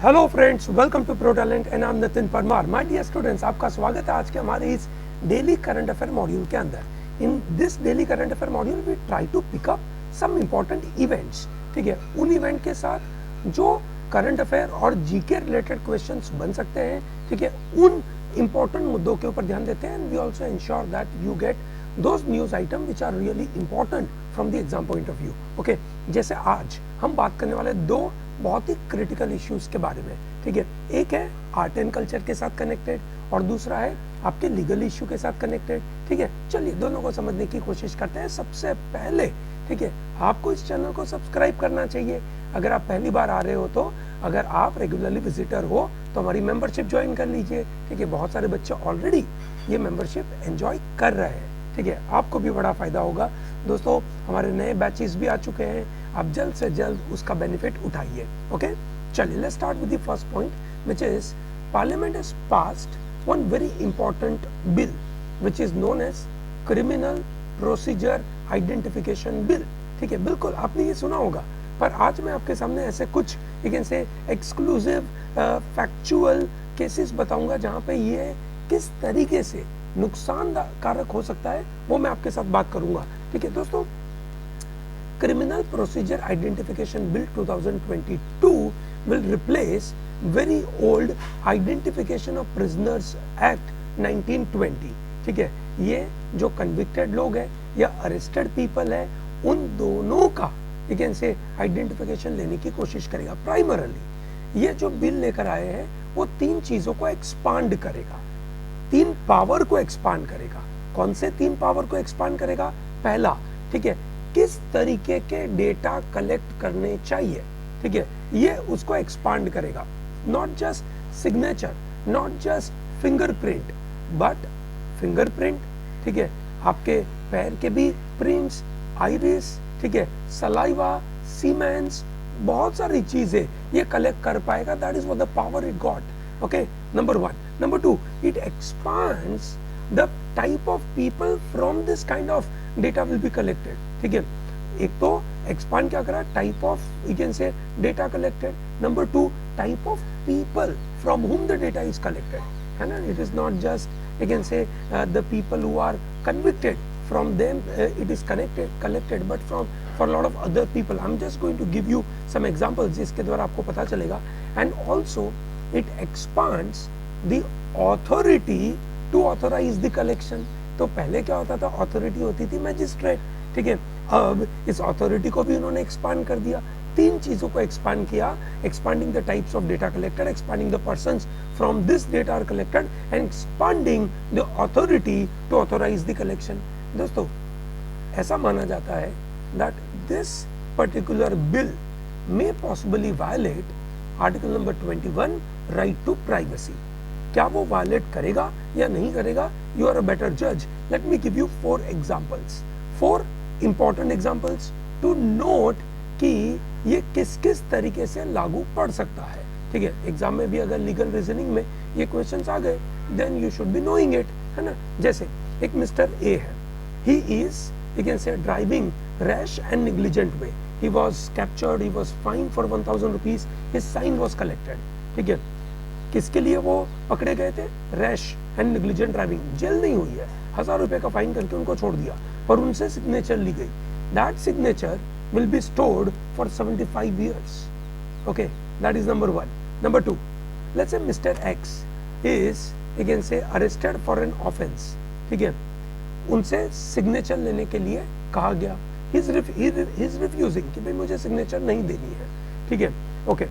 Hello friends, welcome to Pro Talent and I am Nitin Parmar. My dear students, आपका स्वागत है आज के हमारे इस डेली करंट अफेयर मॉड्यूल के अंदर। In this daily current affair module we try to pick up some important events. ठीक है, उन इवेंट के साथ जो करंट अफेयर और जीके रिलेटेड क्वेश्चंस बन सकते हैं, ठीक है, उन इंपॉर्टेंट मुद्दों के ऊपर ध्यान देते हैं। And we also ensure that you get those news item which are really important from the exam point of view. Okay, जैसे आज हम बात करने वाले दो बहुत ही क्रिटिकल इश्यूज के बारे में। ठीक है, एक है आर्ट एंड कल्चर के साथ कनेक्टेड और दूसरा है आपके लीगल इश्यू के साथ कनेक्टेड। ठीक है, चलिए दोनों को समझने की कोशिश करते हैं। सबसे पहले, ठीक है, आपको इस चैनल को सब्सक्राइब करना चाहिए अगर आप पहली बार आ रहे हो तो। अगर आप रेगुलरली विजिटर हो तो हमारी मेंबरशिप ज्वाइन कर लीजिए। ठीक है, बहुत सारे बच्चे ऑलरेडी ये मेंबरशिप एंजॉय कर रहे हैं। ठीक है, आपको भी बड़ा फायदा होगा। दोस्तों, हमारे नए बैचेस भी आ चुके हैं, आप जल्द से जल्द उसका बेनिफिट उठाइए। ओके, चलिए let's start with the first point which is parliament has passed one very important bill which is known as criminal procedure identification bill. ठीक है, बिल्कुल आपने ये सुना होगा, पर आज मैं आपके सामने ऐसे कुछ से एक्सक्लूसिव फैक्चुअल केसेस बताऊंगा जहां पे ये किस तरीके से नुकसानकारक हो सकता है, वो मैं आपके साथ बात करूंगा। ठीक है दोस्तों, criminal procedure identification bill 2022 will replace very old identification of prisoners act 1920। ठीक है, ये जो कन्विक्टेड लोग हैं या अरेस्टेड पीपल है, उन दोनों का से आइडेंटिफिकेशन लेने की कोशिश करेगा। प्राइमरली ये जो बिल लेकर आए हैं वो तीन चीजों को एक्सपांड करेगा, तीन पावर को एक्सपांड करेगा। कौन से तीन पावर को एक्सपांड करेगा? पहला, ठीक है, किस तरीके के डेटा कलेक्ट करने चाहिए, ठीक है, ये उसको एक्सपांड करेगा। Not just signature, not just fingerprint, but fingerprint, ठीक है, आपके पैर के भी प्रिंट्स, आइरिस, ठीक है, सलाइवा, सीमेंस, बहुत सारी चीजें ये कलेक्ट कर पाएगा। That is what the power it got. Okay, number one. Number two, it expands the type of people from this kind of data will be collected. ठीक है, एक तो एक्सपांड क्या करा, type of you can say data collected. Number two, type of people from whom the data is collected, है ना। It is not just you can say the people who are convicted, from them it is collected but for a lot of other people. I'm just going to give you some examples जिसके द्वारा आपको पता चलेगा। And also it expands the authority to authorize the collection। तो पहले क्या होता था, अथॉरिटी होती थी मैजिस्ट्रेट, ठीक है, अब इस अथॉरिटी को भी उन्होंने एक्सपांड कर दिया। तीन चीजों को एक्सपांड किया, expanding the types of data collected, expanding the persons from this data are collected and expanding the authority to authorize the collection. दोस्तों, ऐसा माना जाता है that this particular bill may possibly violate article number 21 right to privacy। क्या वो violet करेगा या नहीं करेगा? You are a better judge। Let me give you 4 examples, 4 important examples to note कि ये किस किस तरीके से लागू पड़ सकता है। ठीक है, एग्जाम में भी अगर लीगल रीजनिंग में ये क्वेश्चंस आ गए, then you should be knowing it, है ना। जैसे एक मिस्टर ए है, he is you can say driving rash and negligent way, he was captured, he was fined for 1000 rupees, his sign was collected। ठीक है, किसके लिए वो पकड़े गए थे? Rash and negligent driving. Jail नहीं हुई है, 1000 रुपए का फाइन करके उनको छोड़ दिया, पर उनसे सिग्नेचर ली गई। That signature will be stored for 75 years। okay, that is number 1। number 2, let's say Mr. X is you can say arrested for an offense। ठीक है, उनसे सिग्नेचर लेने के लिए कहा गया, he is refusing कि भाई मुझे सिग्नेचर नहीं देनी है। ठीक है, ओके,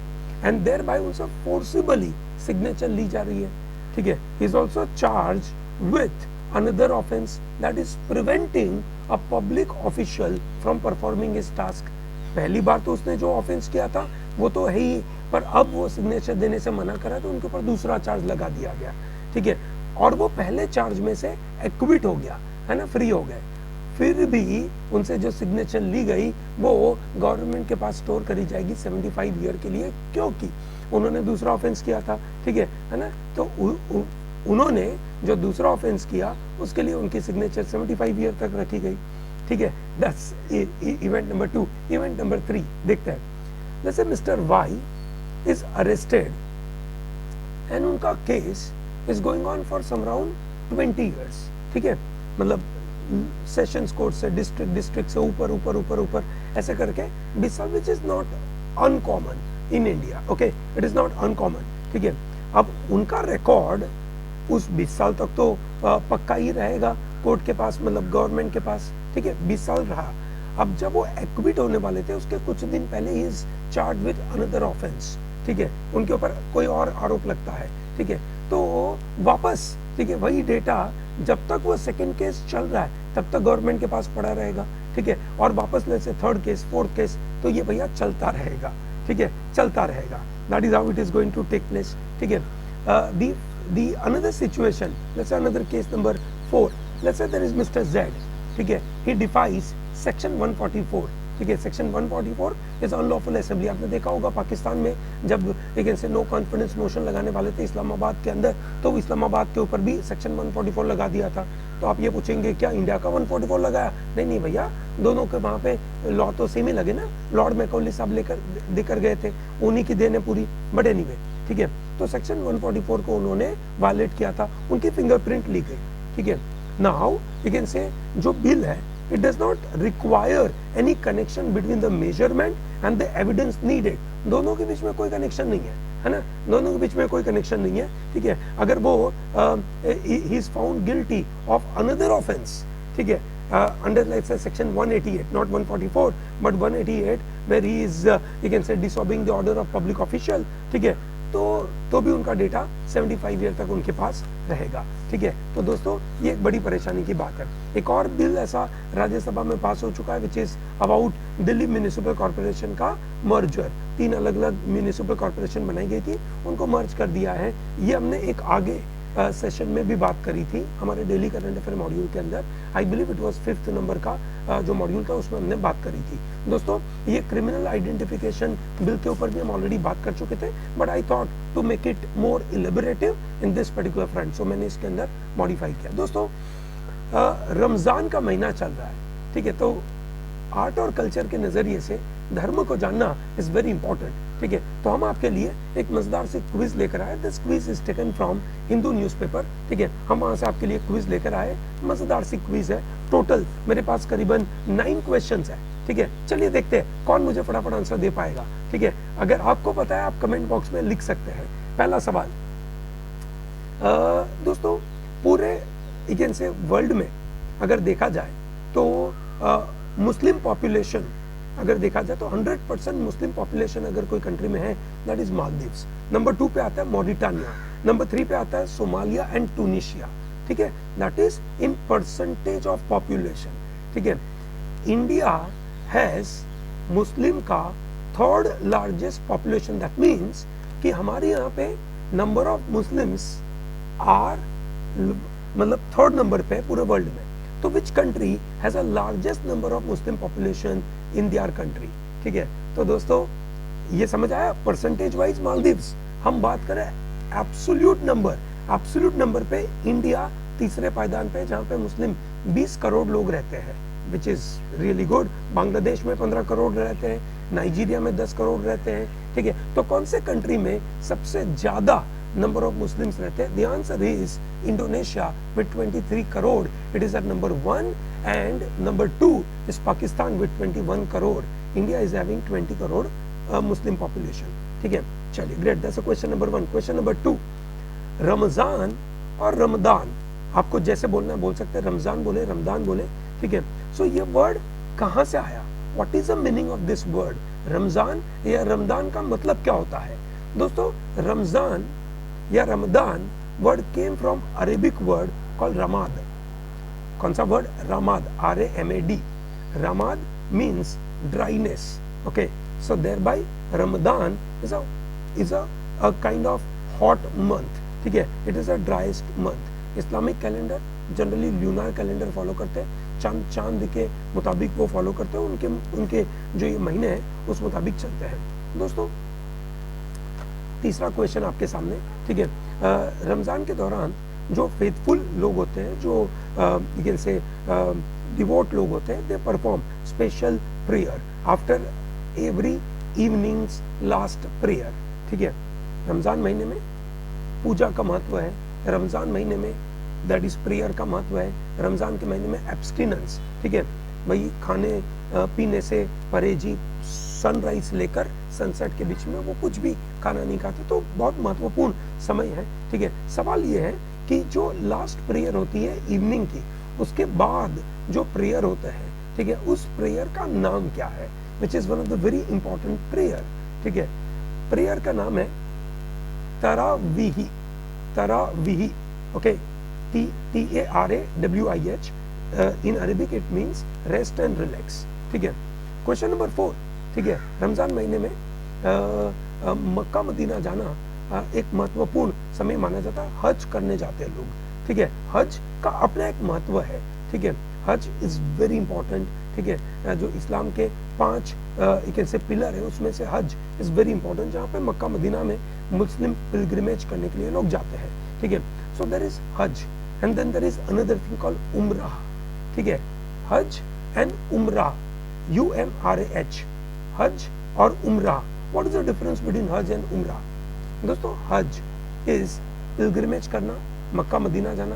एंड thereby उनसे forcibly सिग्नेचर ली जा रही है। ठीक है, he is also charged with another offense, that is preventing a public official from performing his task। पहली बार तो उसने जो ऑफेंस किया था वो तो है ही, पर अब वो सिग्नेचर देने से मना करा तो उनके ऊपर दूसरा चार्ज लगा दिया गया। ठीक है, और वो पहले चार्ज में से एक्विट हो गया, है ना, फ्री हो गए। फिर भी उनसे जो सिग्नेचर ली गई वो गवर्नमेंट के पास स्टोर करी जाएगी 75 ईयर के लिए, क्योंकि उन्होंने दूसरा ऑफेंस किया था। ठीक है ना, तो उन्होंने जो दूसरा ऑफेंस किया उसके लिए उनकी सिग्नेचर 75 ईयर तक रखी गई। ठीक है, that's event number 2। Event number 3 देखते हैं। जैसे mister Y is arrested and उनका case is going on for some around 20 years, ठीक है, मतलब सेशंस कोर्ट से डिस्ट्रिक्ट से ऊपर ऊपर ऊपर ऊपर ऐसे करके 20 साल, which is not uncommon in India, okay, it is not uncommon, ठीक है। अब उनका रिकॉर्ड उस 20 साल तक तो पक्का ही रहेगा कोर्ट के पास, मतलब गवर्नमेंट के पास, ठीक है, 20 साल रहा। अब जब वो एक्विट होने वाले थे उसके कुछ दिन पहले he is charge with another offence, ठीक है, उनके ऊपर कोई और आरोप लगता है, ठीक है, तो वापस, ठीक है, वही डेटा जब तक वो सेकंड केस चल रहा है तब तक गवर्नमेंट के पास पड़ा रहेगा, ठीक है, और वापस ले से थर्ड केस, फोर्थ केस, तो ये भैया चलता रहेगा, ठीक है, चलता रहेगा। That is how it is going to take place, ठीक है। the another situation, let's say another case number 4, let's say there is Mr. Z, ठीक है, he defies section 144, ठीक है, सेक्शन 144 इज अनलॉफुल असेंबली। आपने देखा होगा पाकिस्तान में जब अगेंस्ट नो कॉन्फिडेंस मोशन लगाने वाले थे इस्लामाबाद के अंदर, तो इस्लामाबाद के ऊपर भी सेक्शन 144 लगा दिया था। तो आप ये पूछेंगे क्या इंडिया का 144 लगाया? नहीं भैया, दोनों के वहाँ पे लॉ तो सेम ही लगे ना, लॉर्ड मैकॉले साहब लेकर गए थे, उन्हीं की देन है पूरी। बट एनीवे, ठीक है, तो सेक्शन 144 को उन्होंने वायलेट किया था, उनकी फिंगरप्रिंट ली गई, ठीक है। नाउ यू कैन से जो बिल है, it does not require any connection between the measurement and the evidence needed। दोनों के बीच में कोई कनेक्शन नहीं है ना, दोनों के बीच में कोई कनेक्शन नहीं है, ठीक है। अगर वो he is found guilty of another offense, ठीक है, under let's say section 188, not 144 but 188, where he is you can say disobeying the order of public official, ठीक है, तो भी उनका डेटा 75 ईयर तक उनके पास रहेगा, ठीक है। तो दोस्तों ये एक बड़ी परेशानी की बात है। एक और बिल ऐसा राज्यसभा में पास हो चुका है which is about Delhi municipal corporation का मर्जर। 3 अलग अलग म्युनिसिपल कॉर्पोरेशन बनाई गई थी, उनको मर्ज कर दिया है। ये हमने एक आगे सेशन में भी बात करी थी हमारे डेली करंट अफेयर मॉड्यूल के अंदर, I believe it was 5th number का जो मॉड्यूल था उसमें हमने बात करी थी। दोस्तों ये क्रिमिनल आइडेंटिफिकेशन बिल के ऊपर भी हम ऑलरेडी बात कर चुके थे, but I thought to make it more elaborative in this particular front, so मैंने इसके अंदर मॉडिफाई किया। दोस्तों रमजान का महीना चल रहा है, ठीक है, तो आर्ट और कल्चर के नजरिए से धर्म को जानना इज वेरी इंपॉर्टेंट, ठीक है। तो हम आपके लिए एक मजेदार से क्विज लेकर आए। This quiz is taken from Hindu newspaper, ठीक है। हम वहां से आपके लिए क्विज लेकर आए, मजेदार सी क्विज है। टोटल मेरे पास करीबन 9 क्वेश्चंस है, ठीक है। चलिए देखते हैं कौन मुझे फटाफट आंसर दे पाएगा, ठीक है। अगर आपको पता है आप कमेंट बॉक्स में लिख सकते हैं। पहला सवाल, दोस्तों पूरे इंडियन से वर्ल्ड में अगर देखा जाए तो मुस्लिम पॉपुलेशन अगर देखा जाए तो 100% मुस्लिम पॉपुलेशन अगर कोई कंट्री में है दैट इज मालदीव्स। नंबर 2 पे आता है मॉरिटानिया, नंबर 3 पे आता है सोमालिया एंड ट्यूनिशिया, ठीक है, that is in percentage of population, ठीक है। इंडिया हैज मुस्लिम का 3rd largest population, that means कि हमारे यहाँ पे नंबर ऑफ मुस्लिम्स आर मतलब 3rd नंबर पे पूरे वर्ल्ड में। तो which country has a largest number of Muslim population in their country, ठीक है। तो दोस्तों ये समझ आया, परसेंटेज वाइज मालदीव्स। हम बात करें एब्सोल्यूट नंबर पे इंडिया तीसरे पायदान पे, जहां पे मुस्लिम 20 करोड़ लोग रहते हैं, which is really good. Bangladesh में 15 करोड़ रहते हैं, नाइजीरिया में 10 करोड़ रहते हैं, ठीक है। तो कौन से कंट्री में सबसे ज्यादा number of Muslims रहते हैं? The answer is Indonesia with 23 crore. It is at number 1, and number 2 is Pakistan with 21 crore. India is having 20 crore Muslim population. ठीक है, चलिए great. That's a question number 1. Question number 2, Ramzan और रमदान, आपको जैसे बोलना है बोल सकते हैं, रमजान बोले, रमदान बोले, ठीक है। सो ये वर्ड कहाँ से आया? What is the meaning of this word? Ramzan या रमदान का मतलब क्या होता है? दोस्तों रमजान या Ramadan word came from Arabic word called रमाद। कौन सा वर्ड? रमाद, RAMAD। रमाद means dryness, okay. So thereby Ramadan is a kind of hot month, ठीक है, it is a driest month. Islamic calendar generally lunar calendar follow करते हैं, चांद के मुताबिक वो फॉलो करते हैं, उनके जो ये महीने हैं उस मुताबिक चलते हैं। दोस्तों तीसरा क्वेश्चन आपके सामने, ठीक है। रमजान के दौरान जो फेथफुल लोग होते हैं, जो से डिवोट लोग होते हैं, they perform special prayer after every evenings last prayer, ठीक है। रमज़ान महीने में पूजा का महत्व है, रमज़ान महीने में दैट इज प्रेयर का महत्व है, रमज़ान के महीने में एब्सटिनेंस, ठीक है, भाई खाने पीने से परहेजी, सनराइज लेकर सनसेट के बीच में वो कुछ भी खाना नहीं खाते, तो बहुत महत्वपूर्ण समय है, ठीक है। सवाल ये है कि जो लास्ट प्रेयर होती है इवनिंग की, उसके बाद जो प्रेयर होता है, ठीक है, उस प्रेयर का नाम क्या है, which is one of the very important prayer, ठीक है। प्रेयर का नाम है तरावीही, तरावीही, okay, TARAWIH, in Arabic it means rest and relax, ठीक है। क्वेश्चन नंबर 4, ठीक है, रमजान महीने में मक्का मदीना जाना एक महत्वपूर्ण समय माना जाता है, हज करने जाते हैं लोग, ठीक है। हज का अपना एक महत्व है, ठीक है, हज इज वेरी इंपॉर्टेंट, ठीक है। जो इस्लाम के 5 से पिलर है उसमें से हज इज वेरी इंपॉर्टेंट, जहाँ पे मक्का मदीना में मुस्लिम पिलग्रिमेज करने के लिए लोग जाते हैं, ठीक है। So there is Hajj and then there is another thing called umrah, ठीक है। Hajj and umrah, UMRAH, Hajj और umrah, what is the difference between Hajj and umrah? दोस्तों, हज इज पिलग्रिमेज करना, मक्का मदीना जाना,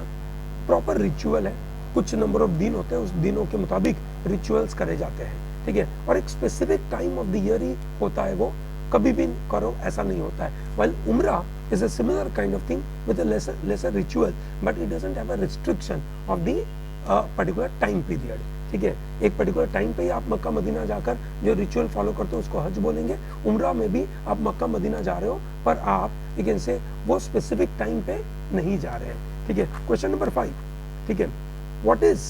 proper ritual है, कुछ number of दिन होते हैं, उस दिनों के मुताबिक रिचुअल्स करे जाते हैं, ठीक है, और एक specific time of the year ही होता है, वो कभी भी करो ऐसा नहीं होता है। व्हाइल उम्रा is a similar kind of thing with a lesser ritual, but it doesn't have a restriction of the particular time period, ठीक है। एक पर्टिकुलर टाइम पे ही आप मक्का मदीना जाकर जो रिचुअल फॉलो करते हो उसको हज बोलेंगे। उम्रा में भी आप मक्का मदीना जा रहे हो, पर आप एक से वो स्पेसिफिक टाइम पे नहीं जा रहे हैं, ठीक है। क्वेश्चन नंबर 5, ठीक है, what is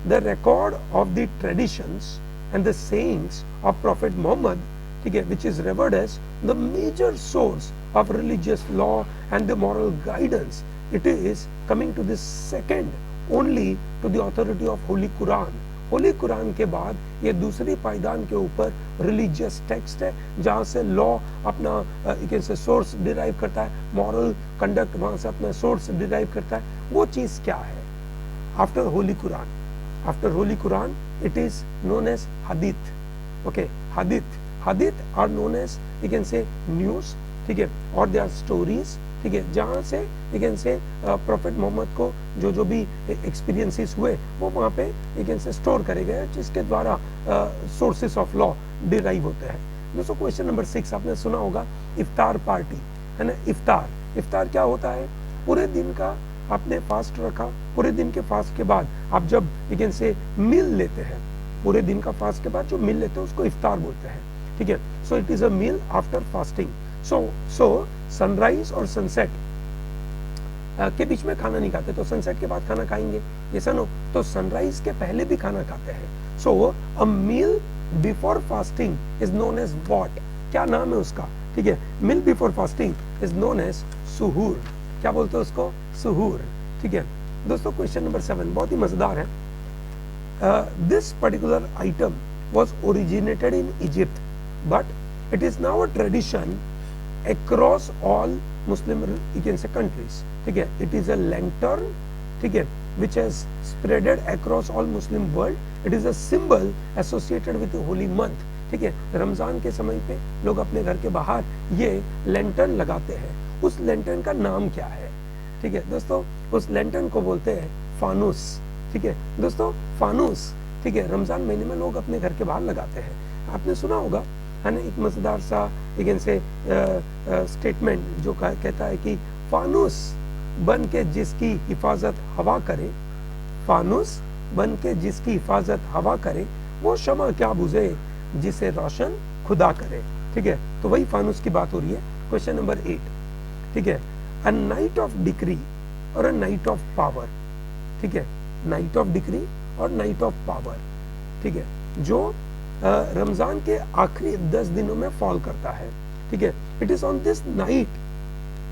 the record of the traditions and the sayings of prophet Muhammad, ठीक है, which is revered as the major source of religious law and the moral guidance. It is coming to the second only to the authority of Holy Quran. Holy Quran के बाद ये दूसरी पायदान के ऊपर religious text है, जहाँ से law अपना एक से source derive करता है, moral conduct वहाँ से अपना source derive करता है। वो चीज़ क्या है? After Holy Quran, after Holy Quran, it is known as Hadith. Okay, Hadith. Hadith are known as you can say news, ठीक है, और they are stories, ठीक है, जहाँ से you can say prophet Muhammad को जो भी एक्सपीरियंसेस हुए वो वहाँ पे you can say स्टोर करे गए, जिसके द्वारा सोर्सेस ऑफ लॉ डिराइव होते हैं। दोस्तों, क्वेश्चन नंबर 6 आपने सुना होगा, इफ्तार पार्टी, है ना। इफ्तार क्या होता है? पूरे दिन का आपने फास्ट रखा, पूरे दिन के फास्ट के बाद आप जब you can say मील लेते हैं, पूरे दिन का फास्ट के बाद जो मील लेते हैं उसको इफ्तार बोलते हैं, ठीक है। So it is a meal after fasting. So sunrise और सनसेट के बीच में खाना नहीं खाते, तो सनसेट के बाद खाना खाएंगे, ये नो, तो सनराइज के पहले भी खाना खाते हैं। So a meal before fasting is known as what? क्या नाम है उसका? ठीक है, meal before fasting is known as suhoor. क्या बोलते हैं उसको? सुहूर, ठीक है। दोस्तों, क्वेश्चन नंबर 7 बहुत ही मजेदार है। This particular item was originated in Egypt, but it is now a tradition across all Muslim you can say countries, ठीक है। It is a lantern, ठीक है, which has spreaded across all Muslim world. It is a symbol associated with the holy month, ठीक है। रमजान के समय पे लोग अपने घर के बाहर ये लैंटर्न लगाते हैं। उस लैंटर्न का नाम क्या है? ठीक है दोस्तों, उस लैंटर्न को बोलते हैं फानूस, ठीक है। दोस्तों, फानूस, ठीक है, रमजान महीने में लोग अपने घर के बाहर लगाते हैं। आपने सुना होगा, है ना, एक मजेदार सा एक से स्टेटमेंट जो कहता है कि फानूस बन के जिसकी हिफाजत हवा करे, फानूस बन के जिसकी हिफाजत हवा करे, वो शमा क्या बुझे जिसे रोशन खुदा करे, ठीक है। तो वही फानूस की बात हो रही है। क्वेश्चन नंबर 8, ठीक है, अ नाइट ऑफ डिक्री और अ नाइट ऑफ पावर, ठीक है, नाइट ऑफ डिक्री और नाइट ऑफ पावर, ठीक है, जो रमजान के आखिरी 10 दिनों में फॉल करता है, ठीक है। It is on this night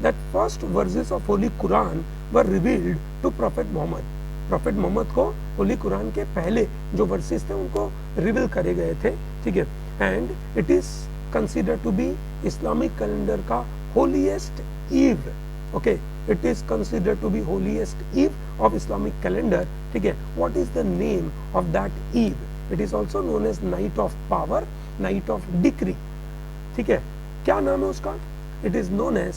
that first verses of holy Quran were revealed to prophet Muhammad. Prophet Muhammad को होली कुरान के पहले जो वर्सेस थे उनको रिवील करे गए थे, ठीक है। And it is considered to be Islamic calendar का holiest eve, okay, it is considered to be holiest eve of Islamic calendar, ठीक है। What is the name of that eve? It is also known as night of power, night of decree, ठीक है। क्या नाम है उसका? It is known as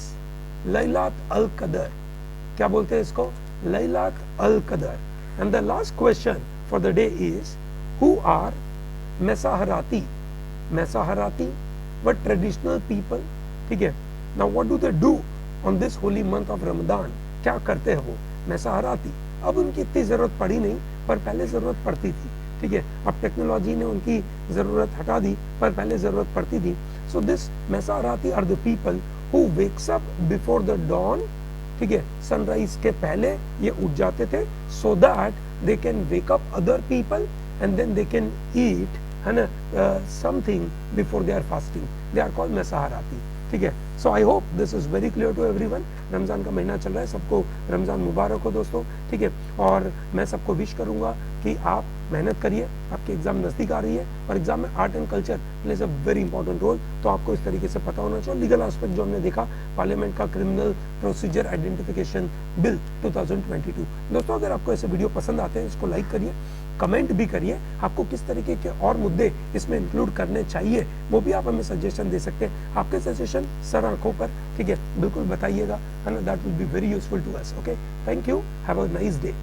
Laylat al Qadr. क्या बोलते हैं इसको? Laylat al Qadr. And the last question for the day is who are mesaharati? Mesaharati what traditional people, ठीक है। Now what do they do on this holy month of Ramzan? क्या करते हैं वो मेसाहराती? अब उनकी इतनी जरूरत पड़ी नहीं, पर पहले जरूरत पड़ती थी, ठीक है। अब टेक्नोलॉजी ने उनकी जरूरत हटा दी, पर पहले जरूरत पड़ती थी। So this mesaharati are the people who wakes up before the dawn, ठीक है, सनराइज के पहले ये उठ जाते थे, so that they can wake up other people and then they can eat, है ना, something before they are fasting. They are called mesaharati, ठीक है। So I hope this is very clear to everyone. Ramzan का महीना चल रहा है, सबको रमजान मुबारक हो दोस्तों, ठीक है। और मैं सबको विश करूंगा कि आप मेहनत करिए, आपकी एग्जाम नजदीक आ रही है और एग्जाम में art and culture plays a very important role, तो आपको इस तरीके से पता होना चाहिए। लीगल एस्पेक्ट जो हमने देखा, पार्लियामेंट का क्रिमिनल प्रोसीजर आइडेंटिफिकेशन बिल 2022। दोस्तों अगर आपको ऐसे वीडियो पसंद आते हैं, इसको लाइक करिए, कमेंट भी करिए, आपको किस तरीके के और मुद्दे इसमें इंक्लूड करने चाहिए वो भी आप हमें सजेशन दे सकते हैं। आपके सजेशन सर आंखों पर, ठीक है, बिल्कुल बताइएगा, है ना, that will be very useful to us. Okay, thank you, have a nice day.